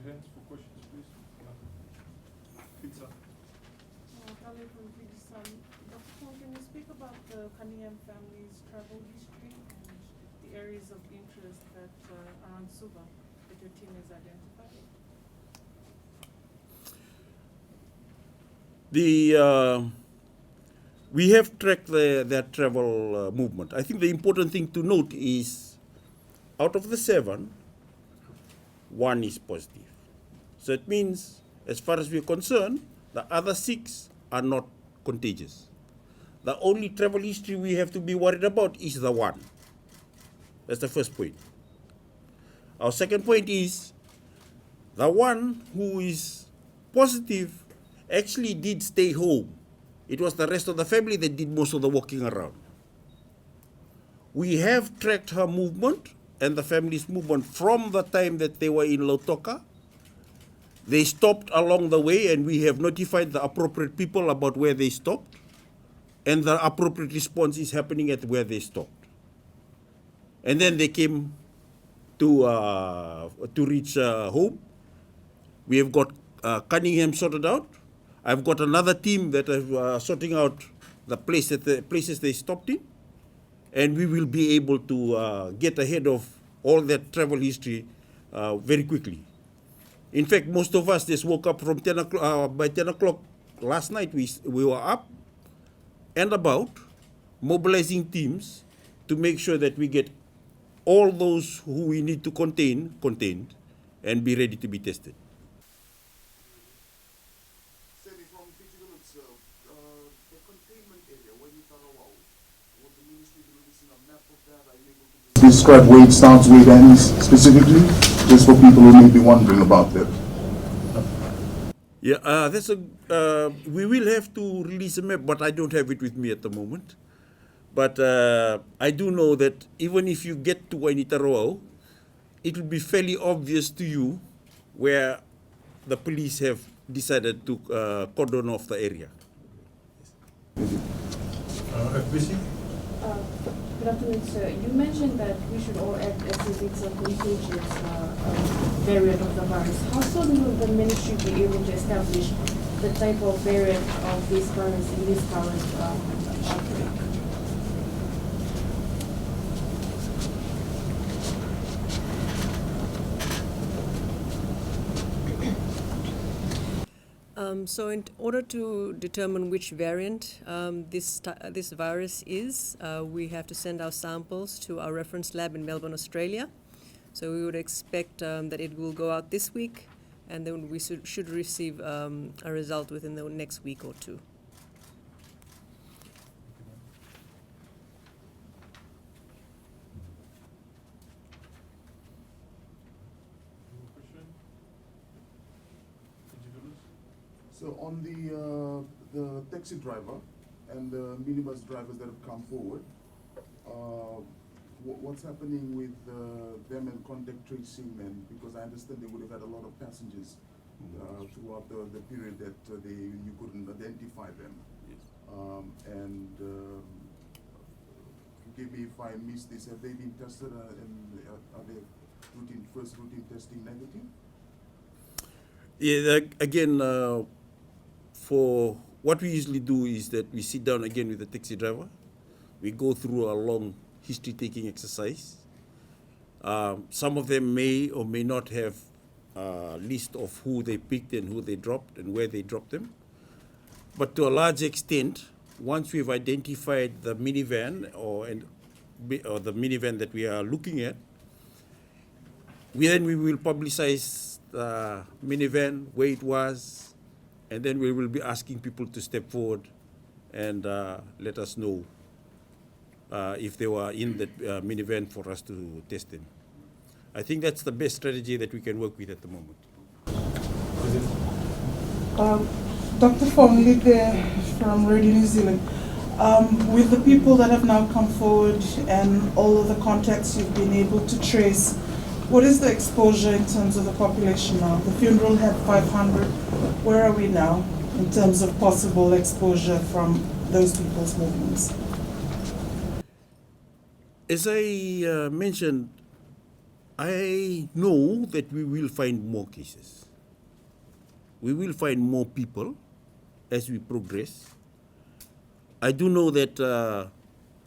hands for questions, please. Pizza. Kale from Fijian. Dr. Fong, can you speak about the Cunningham family's travel history and the areas of interest that around Suva that your team has identified? We have tracked their travel movement. I think the important thing to note is out of the 7, 1 is positive. So it means, as far as we're concerned, the other 6 are not contagious. The only travel history we have to be worried about is the 1. That's the first point. Our second point is the 1 who is positive actually did stay home. It was the rest of the family that did most of the walking around. We have tracked her movement and the family's movement from the time that they were in Lautoka. They stopped along the way and we have notified the appropriate people about where they stopped, and the appropriate response is happening at where they stopped. And then they came to reach home. We have got Cunningham sorted out. I've got another team that are sorting out the places they stopped in, and we will be able to get ahead of all that travel history very quickly. In fact, most of us just woke up from 10 o'clock. By 10 o'clock last night, we were up and about, mobilizing teams to make sure that we get all those who we need to contained, and be ready to be tested. Describe where it starts, where it ends specifically, just for people who may be wondering about that. Yeah, we will have to release a map, but I don't have it with me at the moment. But I do know that even if you get to Wainitaroa, it will be fairly obvious to you where the police have decided to cordon off the area. FBC? Good afternoon, sir. You mentioned that we should all act as if it's a contagious variant of the virus. How soon will the ministry be able to establish the type of variant of this virus in this current outbreak? So in order to determine which variant this virus is, we have to send our samples to our reference lab in Melbourne, Australia. So we would expect that it will go out this week, and then we should receive a result within the next week or 2. So on the taxi driver and the minibus drivers that have come forward, what's happening with them and contact tracing? And because I understand they would have had a lot of passengers throughout the period that you couldn't identify them. Yes. And forgive me if I missed this. Have they been tested and are they first routine testing negative? Yeah, again, for what we usually do is that we sit down again with the taxi driver. We go through a long history-taking exercise. Some of them may or may not have a list of who they picked and who they dropped and where they dropped them. But to a large extent, once we've identified the minivan or the minivan that we are looking at, we will publicize the minivan, where it was, and then we will be asking people to step forward and let us know if they were in that minivan for us to test them. I think that's the best strategy that we can work with at the moment. Dr. Fong, lead there from Radio New Zealand. With the people that have now come forward and all of the contacts you've been able to trace, what is the exposure in terms of the population now? The funeral had 500. Where are we now in terms of possible exposure from those people's movements? As I mentioned, I know that we will find more cases. We will find more people as we progress. I do know that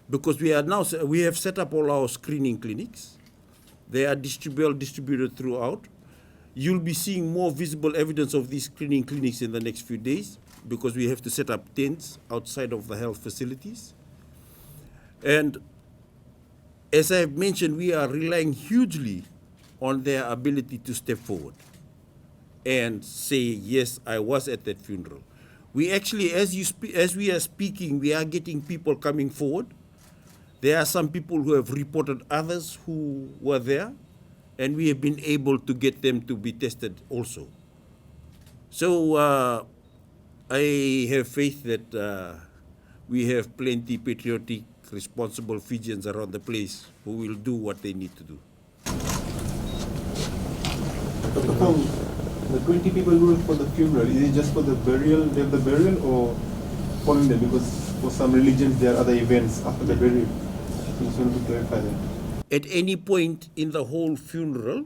because we have set up all our screening clinics. They are distributed throughout. You'll be seeing more visible evidence of these screening clinics in the next few days because we have to set up tents outside of the health facilities. And as I have mentioned, we are relying hugely on their ability to step forward and say, yes, I was at that funeral. We actually, as we are speaking, we are getting people coming forward. There are some people who have reported others who were there, and we have been able to get them to be tested also. So I have faith that we have plenty patriotic, responsible Fijians around the place who will do what they need to do. Dr. Fong, the 20 people who were for the funeral, is it just for the burial, day of the burial, or following them? Because for some religions there are other events after the burial. I just wanted to clarify that. At any point in the whole funeral,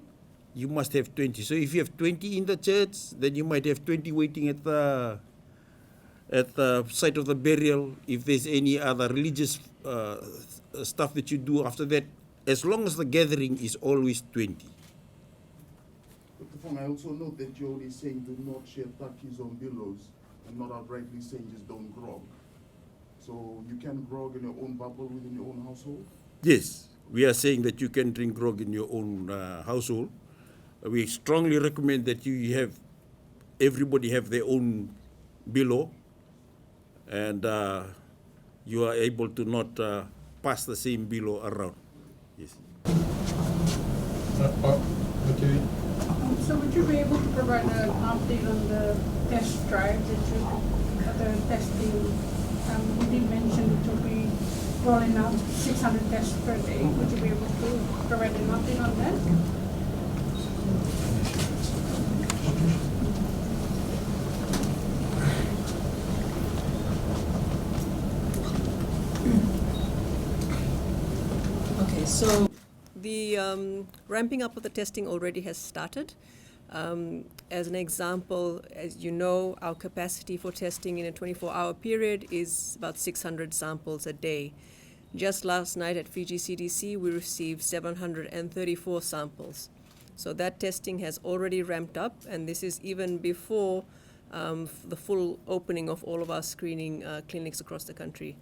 you must have 20. So if you have 20 in the church, then you might have 20 waiting at the site of the burial. If there's any other religious stuff that you do after that, as long as the gathering is always 20. Dr. Fong, I also note that you're already saying do not share takis on billows and not outrightly saying just don't grog. So you can grog in your own bubble within your own household? Yes, we are saying that you can drink grog in your own household. We strongly recommend that everybody have their own billow, and you are able to not pass the same billow around. Yes. Okay. So would you be able to provide an update on the test drive the testing? You did mention it will be rolling out 600 tests per day. Would you be able to provide an update on that? Okay, so the ramping up of the testing already has started. As an example, as you know, our capacity for testing in a 24-hour period is about 600 samples a day. Just last night at Fiji CDC, we received 734 samples. So that testing has already ramped up, and this is even before the full opening of all of our screening clinics across the country.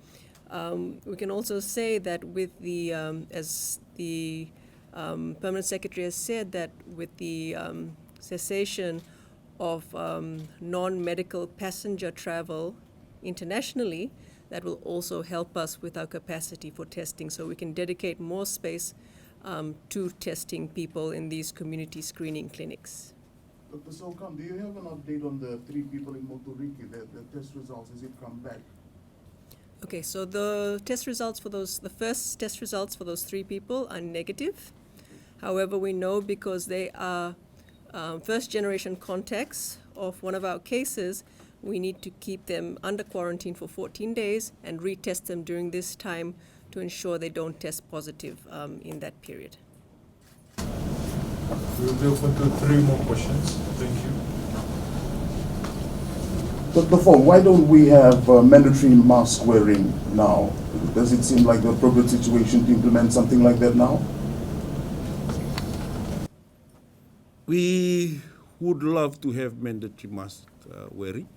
We can also say that with the, as the Permanent Secretary has said, that with the cessation of non-medical passenger travel internationally, that will also help us with our capacity for testing, so we can dedicate more space to testing people in these community screening clinics. Dr. Sahu, do you have an update on the 3 people in Motoriki, the test results, has it come back? Okay, so the test results for the first test results for those 3 people are negative. However, we know because they are first-generation contacts of one of our cases, we need to keep them under quarantine for 14 days and retest them during this time to ensure they don't test positive in that period. We will be open to 3 more questions. Thank you. Dr. Fong, why don't we have mandatory mask wearing now? Does it seem like the appropriate situation to implement something like that now? We would love to have mandatory mask wearing.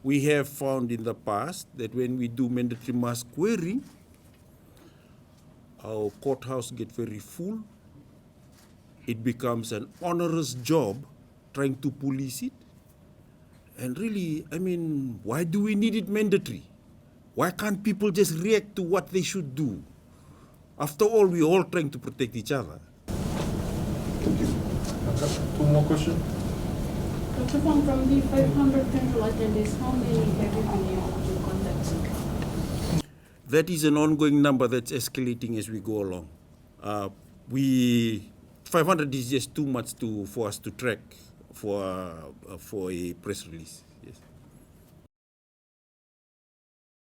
We have found in the past that when we do mandatory mask wearing, our courthouse gets very full. It becomes an onerous job trying to police it. And really, I mean, why do we need it mandatory? Why can't people just react to what they should do? After all, we're all trying to protect each other. Thank you. Okay. 2 more questions. Dr. Fong, from the 500 funeral attendees, how many have you been able to contact? That is an ongoing number that's escalating as we go along. 500 is just too much for us to track for a press release.